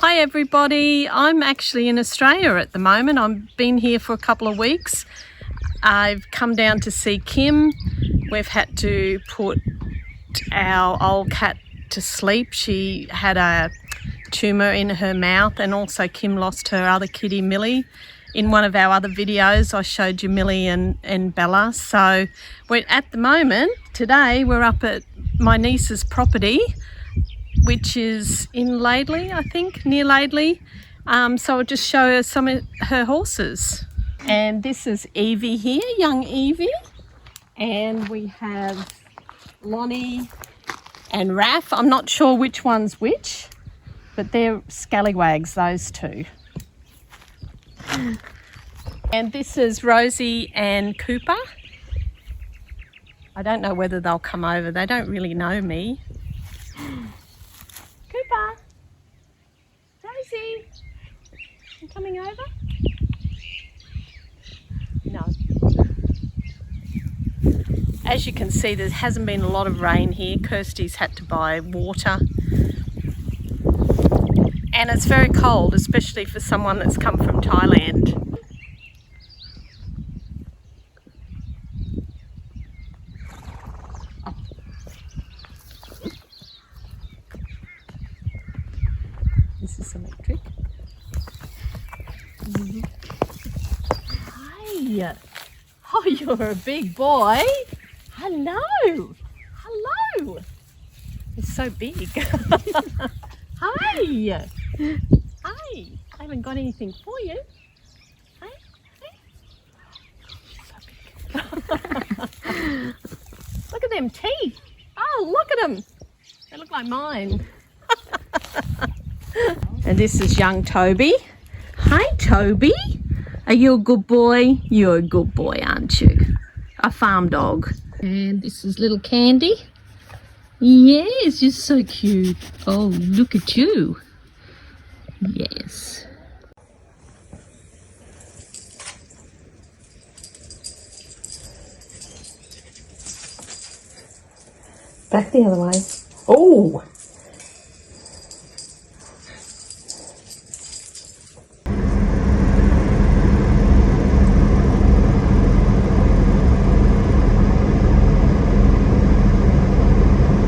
Hi everybody, I'm actually in Australia at the moment. I've been here for a couple of weeks. I've come down to see Kim. We've had to put our old cat to sleep. She had a tumour in her mouth, and also Kim lost her other kitty Millie. In one of our other videos I showed you Millie and Bella. So we're at the moment, today we're up at my niece's property, which is in Laidley, I think, near Laidley. So I'll just show her some of her horses. And this is Evie here, young Evie. And we have Lonnie and Raph. I'm not sure which one's which, but they're scallywags, those two. And this is Rosie and Cooper. I don't know whether they'll come over. They don't really know me. Cooper, Rosie, you coming over? No. As you can see, there hasn't been a lot of rain here. Kirsty's had to buy water. And it's very cold, especially for someone that's come from Thailand. This is electric. Hi. Oh, you're a big boy. Hello. Hello. It's so big. Hi. Hi. I haven't got anything for you. Hi. Hi. So big. Look at them teeth. Oh, look at them. They look like mine. And this is young Toby. Hi, Toby. Are you a good boy? You're a good boy, aren't you? A farm dog. And this is little Candy. Yes, you're so cute. Oh, look at you. Yes. Back the other way. Oh!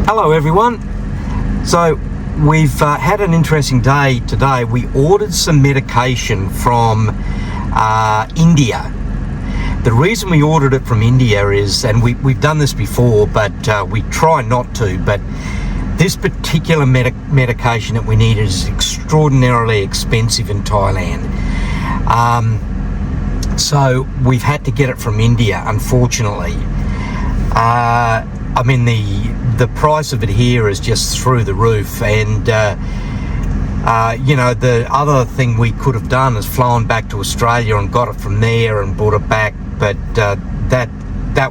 Hello everyone. So we've had an interesting day today. We ordered some medication from India. The reason we ordered it from India is, and we've done this before, but we try not to, but this particular medication that we need is extraordinarily expensive in Thailand. So we've had to get it from India, unfortunately. I mean, the price of it here is just through the roof, and you know, the other thing we could have done is flown back to Australia and got it from there and brought it back, but that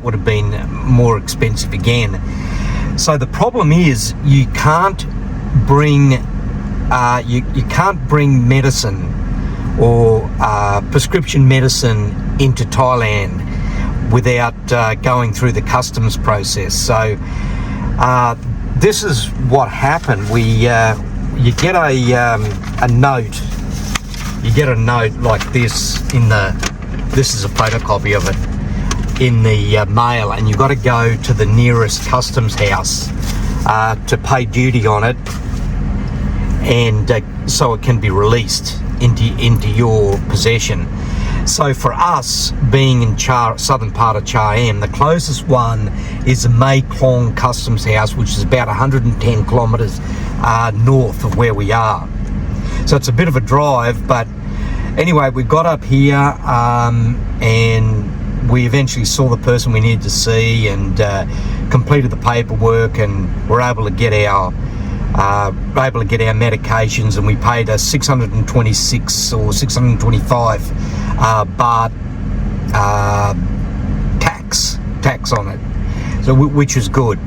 would have been more expensive again. So the problem is you can't bring you can't bring medicine or prescription medicine into Thailand without going through the customs process. So this is what happened. You get a note. You get a note like this this is a photocopy of it in the mail, and you've got to go to the nearest customs house to pay duty on it, and so it can be released into your possession. So for us, being in southern part of Cham, the closest one is the Mae Klong Customs House, which is about 110 kilometres north of where we are. So it's a bit of a drive, but anyway, we got up here and we eventually saw the person we needed to see and completed the paperwork, and were able to get our medications, and we paid a 626 or 625 baht tax on it, so which is good.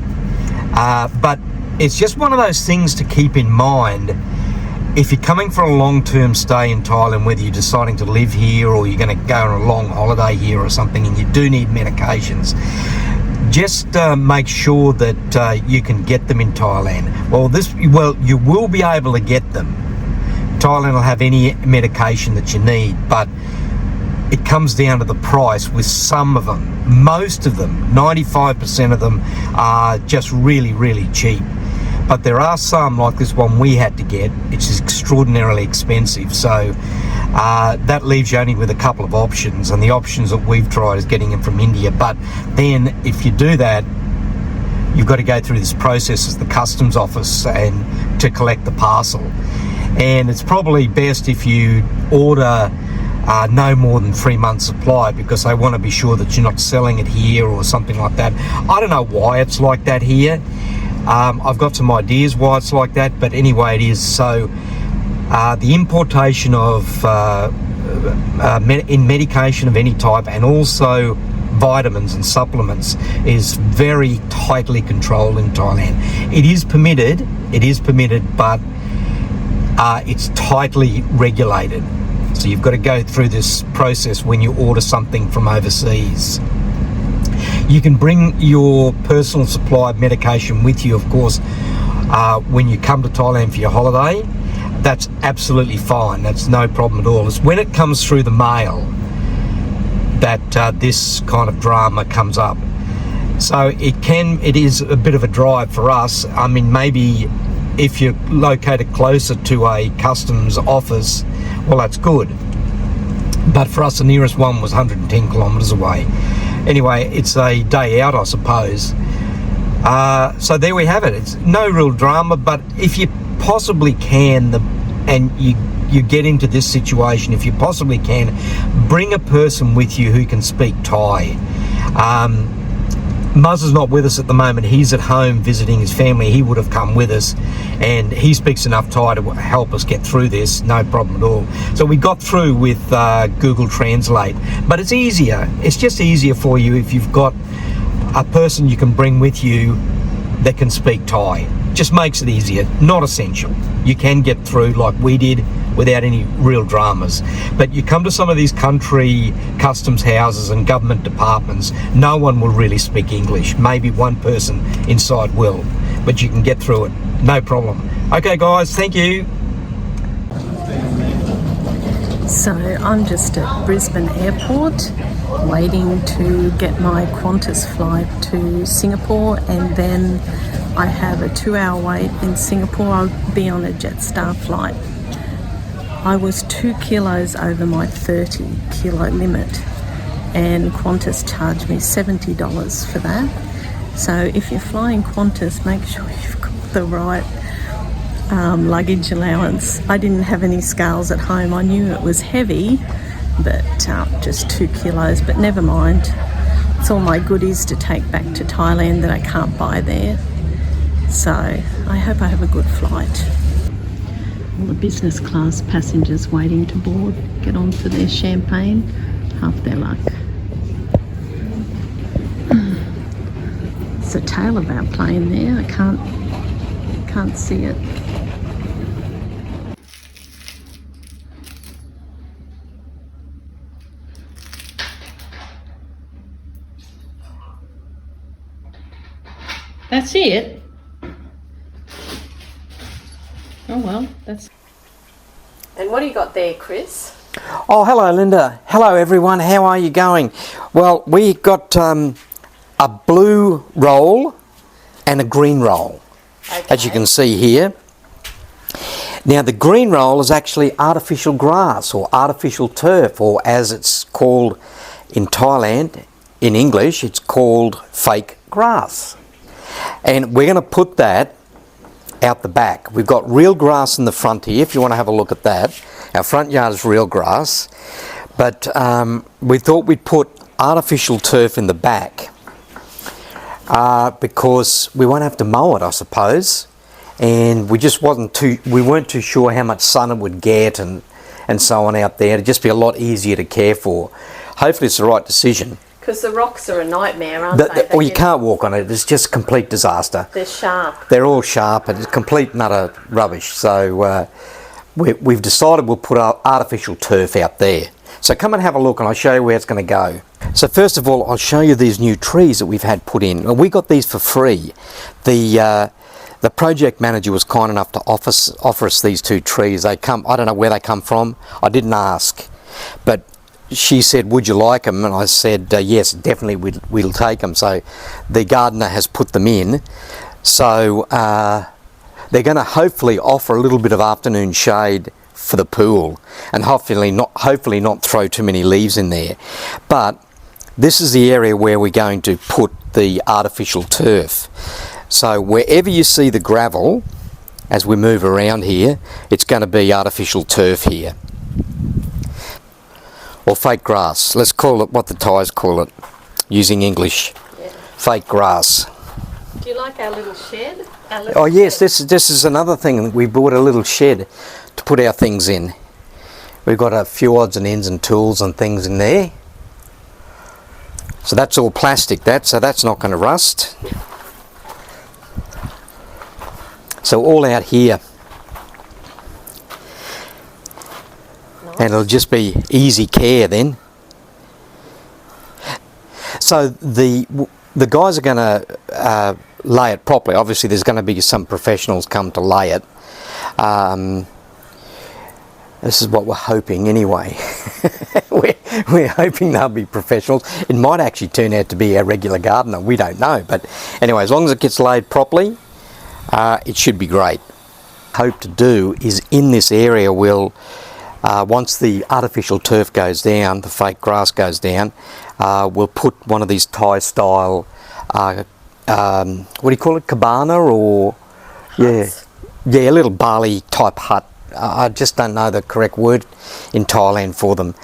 But it's just one of those things to keep in mind if you're coming for a long-term stay in Thailand, whether you're deciding to live here or you're going to go on a long holiday here or something, and you do need medications. Just make sure that you can get them in Thailand. Well, you will be able to get them, Thailand will have any medication that you need, but it comes down to the price with some of them. Most of them, 95% of them, are just really, really cheap. But there are some, like this one we had to get, which is extraordinarily expensive. So that leaves you only with a couple of options, and the options that we've tried is getting them from India. But then if you do that, you've got to go through this process as the customs office and to collect the parcel. And it's probably best if you order no more than 3 months supply, because they want to be sure that you're not selling it here or something like that. I don't know why it's like that here. I've got some ideas why it's like that, but anyway, it is. So the importation of in medication of any type, and also vitamins and supplements, is very tightly controlled in Thailand. It is permitted, but it's tightly regulated. So you've got to go through this process when you order something from overseas. You can bring your personal supply of medication with you, of course, when you come to Thailand for your holiday. That's absolutely fine. That's no problem at all. It's when it comes through the mail that this kind of drama comes up. So it is a bit of a drive for us. I mean, maybe if you're located closer to a customs office, well, that's good. But for us, the nearest one was 110 kilometres away. Anyway, it's a day out, I suppose. So there we have it. It's no real drama, but if you possibly can, and you get into this situation, if you possibly can, bring a person with you who can speak Thai. Muzz is not with us at the moment. He's at home visiting his family. He would have come with us, and he speaks enough Thai to help us get through this, no problem at all. So we got through with Google Translate, but it's easier. It's just easier for you if you've got a person you can bring with you that can speak Thai. Just makes it easier. Not essential. You can get through like we did without any real dramas. But you come to some of these country customs houses and government departments, no one will really speak English. Maybe one person inside will, but you can get through it. No problem. Okay guys, thank you. So I'm just at Brisbane Airport waiting to get my Qantas flight to Singapore, and then I have a 2-hour wait in Singapore. I'll be on a Jetstar flight. I was 2 kilos over my 30 kilo limit, and Qantas charged me $70 for that. So if you're flying Qantas, make sure you've got the right luggage allowance. I didn't have any scales at home. I knew it was heavy, but just 2 kilos, but never mind. It's all my goodies to take back to Thailand that I can't buy there. So I hope I have a good flight. All the business class passengers waiting to board get on for their champagne, half their luck. It's a tail of our plane there. I can't see it. That's it. Oh well, that's... And what do you got there, Chris? Oh, hello Linda. Hello everyone. How are you going? Well, we got a blue roll and a green roll, as you can see here. Now the green roll is actually artificial grass or artificial turf, or as it's called in Thailand, in English, it's called fake grass. And we're going to put that out the back. We've got real grass in the front here, if you want to have a look at that. Our front yard is real grass, but we thought we'd put artificial turf in the back because we won't have to mow it, I suppose, and we weren't too sure how much sun it would get and so on out there. It'd just be a lot easier to care for. Hopefully it's the right decision. Because the rocks are a nightmare, aren't they? Well, you can't walk on it. It's just complete disaster. They're sharp. They're all sharp, and it's complete and utter rubbish. So we've decided we'll put our artificial turf out there. So come and have a look, and I'll show you where it's going to go. So first of all, I'll show you these new trees that we've had put in. Well, we got these for free. The the project manager was kind enough to offer us these 2 trees. I don't know where they come from. I didn't ask, but she said, would you like them? And I said, yes, definitely we'll take them. So the gardener has put them in. So they're going to hopefully offer a little bit of afternoon shade for the pool, and hopefully not throw too many leaves in there. But this is the area where we're going to put the artificial turf. So wherever you see the gravel, as we move around here, it's going to be artificial turf here. Or fake grass. Let's call it what the Thais call it, using English. Yeah. Fake grass. Do you like our little shed? Oh yes, this is another thing. We bought a little shed to put our things in. We've got a few odds and ends and tools and things in there. So that's all plastic, so that's not going to rust. So all out here. And it'll just be easy care then. So the guys are going to lay it properly. Obviously there's going to be some professionals come to lay it. This is what we're hoping anyway. we're hoping they'll be professionals. It might actually turn out to be our regular gardener, we don't know. But anyway, as long as it gets laid properly, it should be great. Hope to do is in this area we'll once the artificial turf goes down, the fake grass goes down, we'll put one of these Thai style, what do you call it, cabana, or huts. Yeah, a little Bali type hut. I just don't know the correct word in Thailand for them.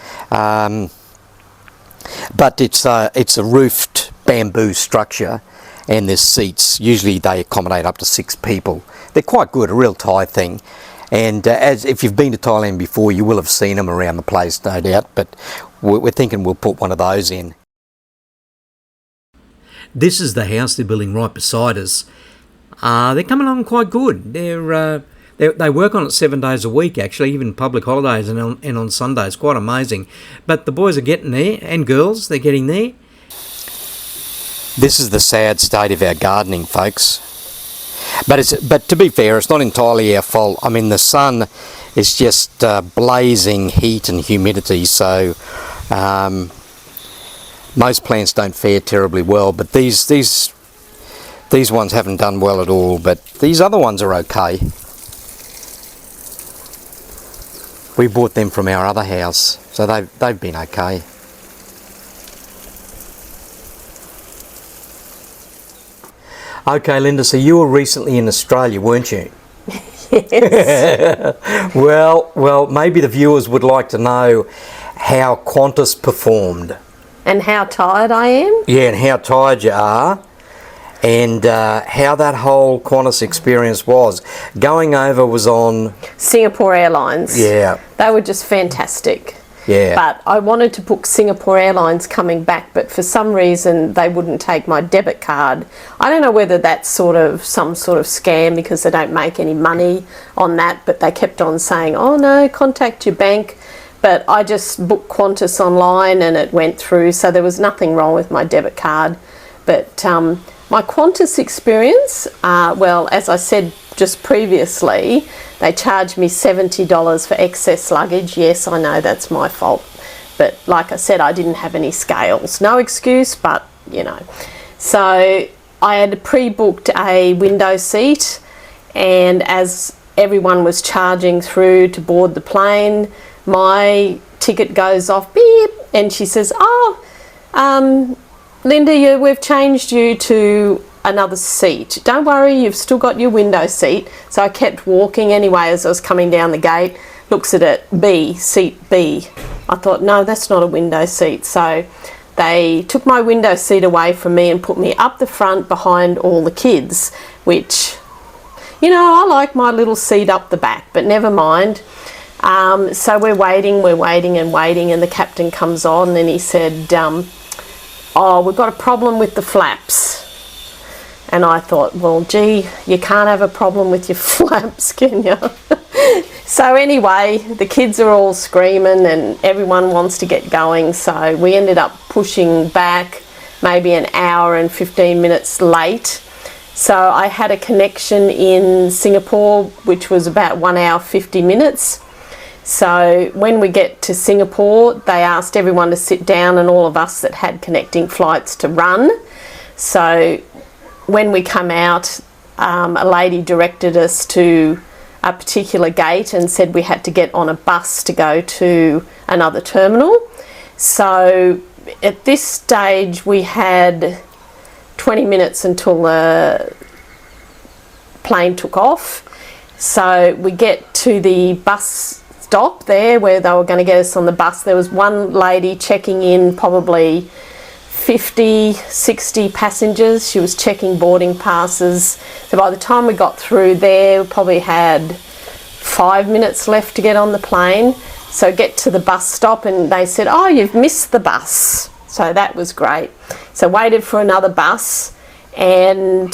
But it's a roofed bamboo structure, and there's seats. Usually they accommodate up to 6 people. They're quite good, a real Thai thing. And as if you've been to Thailand before, you will have seen them around the place, no doubt. But we're thinking we'll put one of those in. This is the house they're building right beside us. They're coming along quite good. They work on it 7 days a week, actually, even public holidays and on Sundays. Quite amazing. But the boys are getting there, and girls, they're getting there. This is the sad state of our gardening, folks. But to be fair, it's not entirely our fault. I mean, the sun is just blazing heat and humidity, so most plants don't fare terribly well. But these ones haven't done well at all. But these other ones are okay. We bought them from our other house, so they've been okay. Okay, Linda, so you were recently in Australia, weren't you? Yes. Well, maybe the viewers would like to know how Qantas performed. And how tired I am? Yeah, and how tired you are. And how that whole Qantas experience was. Going over was on Singapore Airlines. Yeah. They were just fantastic. Yeah. But I wanted to book Singapore Airlines coming back, but for some reason they wouldn't take my debit card. I don't know whether that's some sort of scam because they don't make any money on that, but they kept on saying, oh no, contact your bank. But I just booked Qantas online and it went through, so there was nothing wrong with my debit card. But my Qantas experience, well, as I said just previously, they charged me $70 for excess luggage. Yes, I know that's my fault. But like I said, I didn't have any scales. No excuse, but you know. So I had pre-booked a window seat, and as everyone was charging through to board the plane, my ticket goes off, beep, and she says, oh, Linda, we've changed you to another seat. Don't worry, you've still got your window seat. So I kept walking anyway as I was coming down the gate, looks at it, B, seat B. I thought, no, that's not a window seat. So they took my window seat away from me and put me up the front behind all the kids, which, you know, I like my little seat up the back, but never mind. So we're waiting and waiting, and the captain comes on and he said, oh, we've got a problem with the flaps. And I thought, well, gee, you can't have a problem with your flaps, can you? So anyway, the kids are all screaming and everyone wants to get going. So we ended up pushing back maybe an hour and 15 minutes late. So I had a connection in Singapore, which was about 1 hour 50 minutes. So when we get to Singapore, they asked everyone to sit down and all of us that had connecting flights to run. So when we come out, a lady directed us to a particular gate and said we had to get on a bus to go to another terminal. So at this stage we had 20 minutes until the plane took off. So we get to the bus stop there where they were going to get us on the bus. There was one lady checking in probably 50, 60 passengers. She was checking boarding passes. So by the time we got through there, we probably had 5 minutes left to get on the plane. So get to the bus stop and they said, oh, you've missed the bus. So that was great. So waited for another bus, and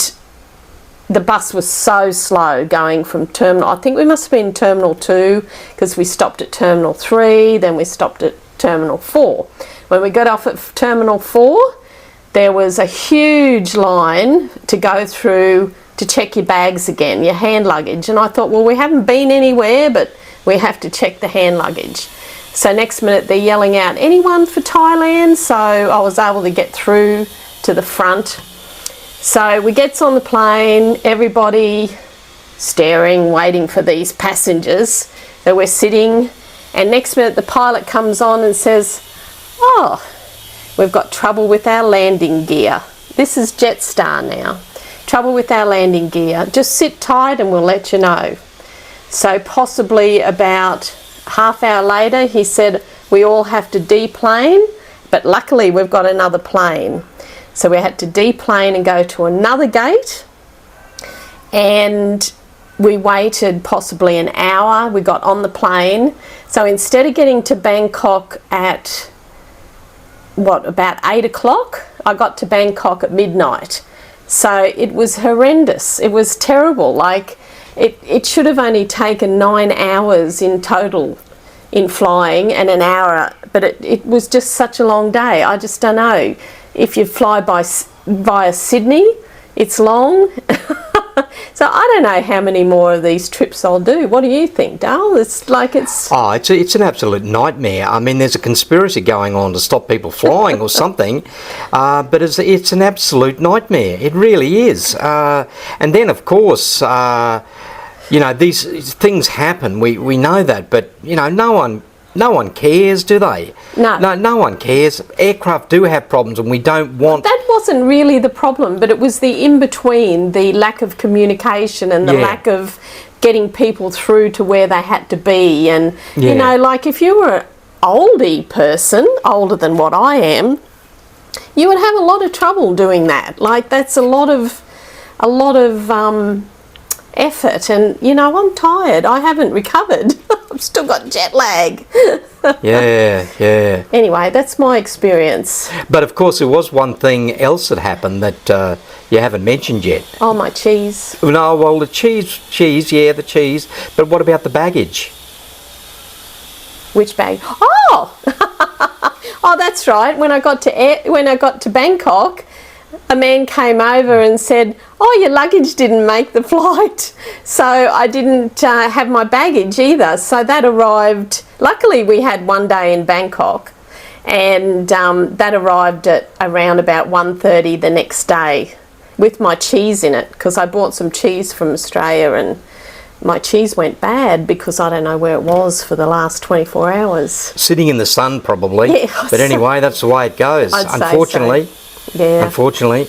the bus was so slow going from terminal, I think we must have been terminal 2 because we stopped at terminal 3, then we stopped at terminal 4. When we got off at terminal 4, there was a huge line to go through to check your bags again, your hand luggage. And I thought, well, we haven't been anywhere, but we have to check the hand luggage. So next minute they're yelling out, anyone for Thailand? So I was able to get through to the front. So we gets on the plane, everybody staring, waiting for these passengers. So we're sitting, and next minute the pilot comes on and says, oh, we've got trouble with our landing gear. This is Jetstar now. Trouble with our landing gear. Just sit tight and we'll let you know. So possibly about half hour later, he said, we all have to deplane, but luckily we've got another plane. So we had to deplane and go to another gate, and we waited possibly an hour. We got on the plane. So instead of getting to Bangkok at, about 8 o'clock, I got to Bangkok at midnight. So it was horrendous. It was terrible. Like, it should have only taken 9 hours in total in flying and an hour, but it was just such a long day. I just don't know. If you fly via Sydney, it's long. So I don't know how many more of these trips I'll do. What do you think, Dale? It's an absolute nightmare. I mean, there's a conspiracy going on to stop people flying or something, but it's an absolute nightmare. It really is. And then, of course, these things happen. We know that, but no one cares, do they? No one cares. Aircraft do have problems, and we don't want... That wasn't really the problem, but it was the in-between, the lack of communication and the lack of getting people through to where they had to be. And, like if you were an oldie person, older than what I am, you would have a lot of trouble doing that. Like, that's a lot of effort, and I'm tired. I haven't recovered. I've still got jet lag. yeah. Anyway, that's my experience. But of course, there was one thing else that happened that you haven't mentioned yet. Oh, my cheese. No, well, the cheese, the cheese. But what about the baggage? Which bag? Oh, oh, that's right. When I got to Bangkok, a man came over and said, oh, your luggage didn't make the flight. So I didn't have my baggage either. So that arrived, luckily we had 1 day in Bangkok, and that arrived at around about 1:30 the next day with my cheese in it, because I bought some cheese from Australia and my cheese went bad because I don't know where it was for the last 24 hours. Sitting in the sun probably. Yeah, but anyway, that's the way it goes, unfortunately. Yeah. Unfortunately.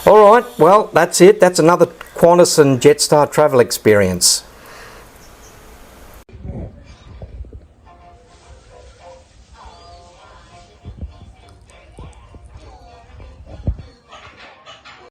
All right, well, that's it. That's another Qantas and Jetstar travel experience.